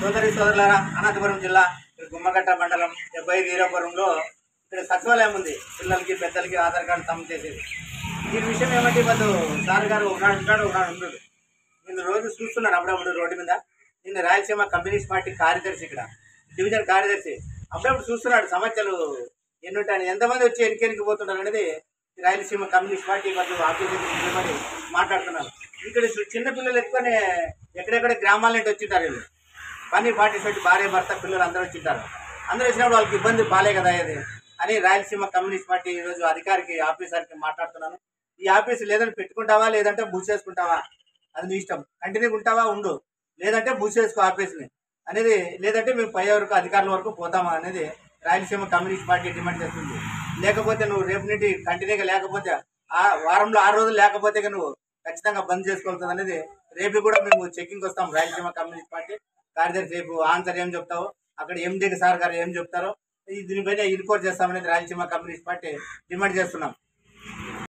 సోదరి సోదరులారా, అనంతపురం జిల్లా గుమ్మగట్ట మండలం 75 వీరాపురంలో ఇక్కడ సచివాలయం ఉంది. పిల్లలకి పెద్దలకి ఆధార్ కార్డు సబ్మిట్ చేసేది. దీని విషయం ఏమంటే వాళ్ళు సార్ గారు ఒకనాడు ఉంటాడు, ఒకనాడు ఉండడు. నేను రోజు చూస్తున్నాను అప్పుడప్పుడు రోడ్డు మీద. నిన్న రాయలసీమ కమ్యూనిస్ట్ పార్టీ కార్యదర్శి, ఇక్కడ డివిజన్ కార్యదర్శి, అప్పుడప్పుడు చూస్తున్నాడు సమస్యలు ఎన్ని ఉంటాయని, ఎంతమంది వచ్చి ఎన్నికెనికి పోతున్నారు అనేది రాయలసీమ కమ్యూనిస్ట్ పార్టీ వాళ్ళు ఆఫీసు నిలబడి మాట్లాడుతున్నారు. ఇక్కడ చిన్నపిల్లలు ఎక్కువనే ఎక్కడెక్కడ గ్రామాల నుండి వచ్చింటారు. వీళ్ళు పని పార్టిసిపేట్ భార్య భర్త పిల్లలు అందరూ వచ్చింటారు. అందరూ వచ్చినప్పుడు వాళ్ళకి ఇబ్బంది బాలే కదా అది అని రాయలసీమ కమ్యూనిస్ట్ పార్టీ ఈరోజు అధికారికి ఆఫీసర్కి మాట్లాడుతున్నాను. ఈ ఆఫీసు లేదంటే పెట్టుకుంటావా, లేదంటే మూసేసుకుంటావా, అది నీ ఇష్టం. కంటిన్యూగా ఉంటావా ఉండు, లేదంటే మూసేసుకో ఆఫీస్ని అనేది, లేదంటే మేము పై వరకు అధికారుల వరకు పోతామా అనేది రాయలసీమ కమ్యూనిస్ట్ పార్టీ డిమాండ్ చేస్తుంది. లేకపోతే నువ్వు రేపు నుండి కంటిన్యూగా లేకపోతే వారంలో 6 రోజులు లేకపోతే నువ్వు ఖచ్చితంగా బంద్ చేసుకోవాల్సింది అనేది రేపు కూడా మేము చెక్కింగ్ వస్తాం. రాయలసీమ కమ్యూనిస్ట్ పార్టీ కార్యదర్శి రేపు ఆన్సర్ ఏం చెప్తావో, అక్కడ ఎండీ సార్ గారు ఏం చెప్తారో దీనిపైన ఇన్క్వైరీ చేస్తామనేది రాయలసీమ కమ్యూనిస్ట్ పార్టీ డిమాండ్ చేస్తున్నాం.